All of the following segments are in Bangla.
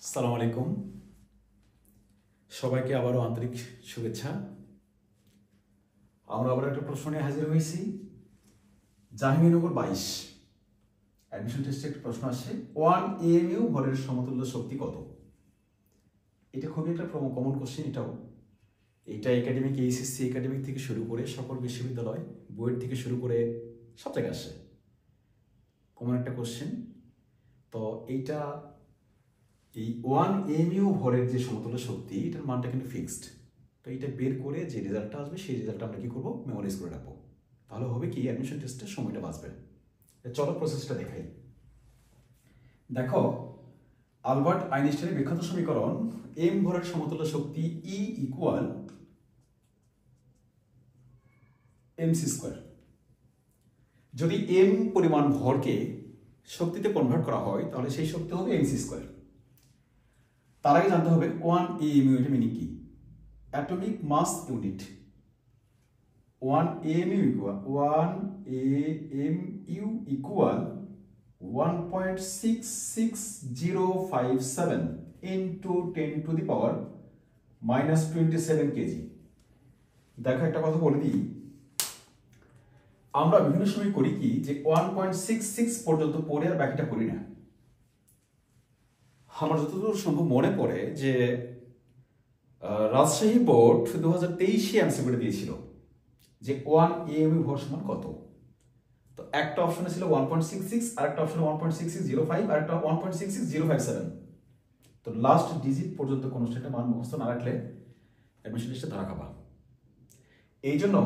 আসসালামু আলাইকুম, সবাইকে আবারও আন্তরিক শুভেচ্ছা। আমরা আবার একটা প্রশ্ন নিয়ে হাজির হয়েছি। জাহাঙ্গীরনগর 22 অ্যাডমিশন টেস্টে একটা প্রশ্ন আসছে, 1 AMU ভরের সমতুল্য শক্তি কত? এটা খুবই একটা কমন কোশ্চেন। এটা একাডেমিক, এইচএসসি একাডেমিক থেকে শুরু করে সকল বিশ্ববিদ্যালয়, বুয়েট থেকে শুরু করে সব জায়গায় আসে, কমন একটা কোশ্চেন। তো এই 1 AMU ভরের যে সমতুল্য শক্তি, এটার মানটা কিন্তু ফিক্সড। তো এটা বের করে যে রেজাল্টটা আসবে, সেই রেজাল্টটা আমরা কি করবো, মেমোরাইজ করে রাখবো। তাহলে হবে কি, অ্যাডমিশন টেস্টের সময়টা বাঁচবে। চলো প্রসেসটা দেখাই। দেখো, আলবার্ট আইনস্টাইনের বিখ্যাত সমীকরণ এম ভরের সমতুল্য শক্তি E ইকুয়াল mc²। যদি m পরিমাণ ভরকে শক্তিতে কনভার্ট করা হয়, তাহলে সেই শক্তি হবে mc²। তার আগে জানতে হবে 1 AMU এর মিনিং কি। Atomic mass unit. 1 AMU equal 1.66057 into 10 to the power -27 KG. দেখো, একটা কথা বলে দিই, আমরা বিভিন্ন সময় করি কি, যে 1.66 পর্যন্ত পড়ে আর বাকিটা করি না। আমার যতদূর সম্ভব মনে পড়ে যে রাজশাহী বোর্ড 2023 এমসিকিউ দিয়েছিল যে 1 AMU ভর সমান কত। তো একটা অপশনে ছিল 1.66, আর একটা অপশনে 1.6605, আর একটা 1.66057। তো লাস্ট ডিজিট পর্যন্ত কোনো সেটা মান মুখস্থ না রাখলে অ্যাডমিশন লিস্টে ধরা খাবা। এই জন্য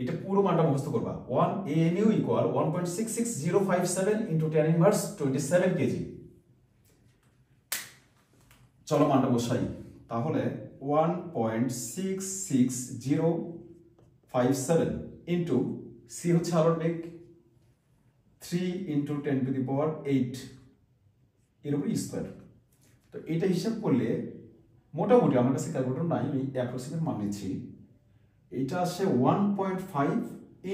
এটা পুরো মানটা মুখস্থ করবা। 1 AMU equal 1.66057 into 10 inverse 27 KG. চলো মানটা বসাই। তাহলে 1.66057 ইন্টু সি হচ্ছে আলোর বেগ 3 ইন্টু 10 টু দি পাওয়ার 8 এর উপর স্কোয়ার। তো এটা হিসাব করলে মোটামুটি, আমার কাছে ক্যালকুলেটর নাই, আমি অ্যাপ্রক্সিমেট মান নিচ্ছি, এটা আসে 1.5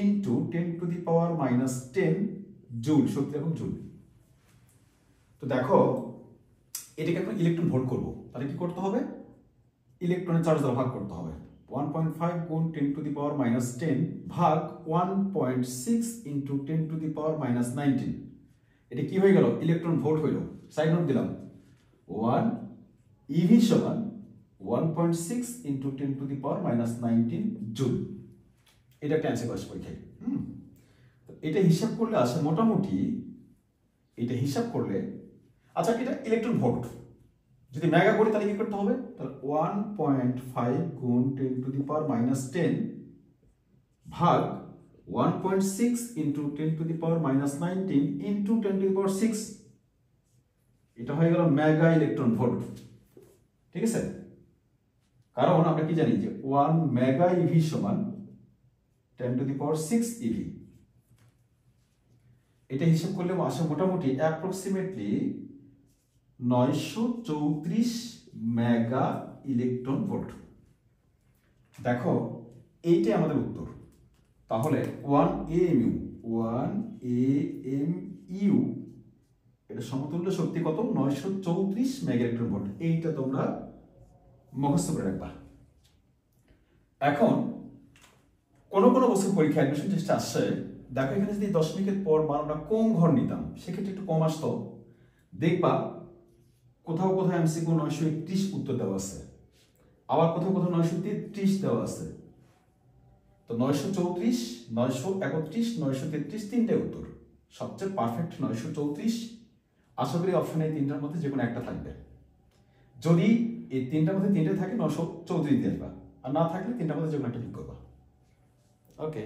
into 10 to the power -10 joule, শক্তি এখন জুল। তো দেখো, এটাকে এখন ইলেকট্রন ভোল্ট করবো, তাহলে কি করতে হবে, ইলেকট্রনের চার্জ দ্বারা ভাগ করতে হবে। 1.5 গুণ 10 টু দি পাওয়ার -10 ভাগ 1.6 ইন্টু 10 টু দি পাওয়ার -19। এটা কি হয়ে গেল, ইলেকট্রন ভোল্ট হইল। সাইড নোট দিলাম, 1 EV সমান 1.6 into 10 to the power -19 joule. এটা একটা অ্যান্সার আসে পরীক্ষায়। তো এটা হিসাব করলে আসে মোটামুটি, এটা হিসাব করলে, আচ্ছা এটা ইলেকট্রন ভোল্ট, যদি মেগা করি তাহলে কি করতে হবে, তাহলে 1.5 গুণ 10 টু দি পাওয়ার -10 ভাগ 1.6 into 10 to the power -19 into 10 to the power 6, এটা হয়ে গেল মেগা ইলেকট্রন ভোল্ট। ঠিক আছে, কারণ আমরা কি জানি যে 1 মেগা ইভি সমান 10 টু দি পাওয়ার 6 ইভি। এটা হিসাব করলে আসে মোটামুটি অ্যাপ্রক্সিমেটলি 934 মেগা ইলেকট্রন ভোল্ট। দেখো, এইটাই আমাদের উত্তর। তাহলে 1 AMU এটা সমতুল্য শক্তি কত, 934 মেগা ইলেকট্রন ভোল্ট। এইটা তোমরা মুখস্থ করে রাখবা। এখন কোন বছর পরীক্ষা অ্যাডমিশন টেস্টে আসছে, দেখো এখানে যদি দশমিকের পর মান আমরা কম ঘর নিতাম, সেক্ষেত্রে একটু কম আসতো। দেখবা কোথাও এমসিকিউ 931 উত্তর দেওয়া আছে, আবার কোথাও 933 দেওয়া আছে। তো 934, 931, 933 তিনটে উত্তর। সবচেয়ে পারফেক্ট 934। আশা করি অপশন এই তিনটার মধ্যে যে কোনো একটা থাকবে। যদি এই তিনটার মধ্যে তিনটে থাকে 934 দিয়ে আসবা, আর না থাকলে তিনটার মধ্যে যে কোনো একটা ঠিক করবা। ওকে।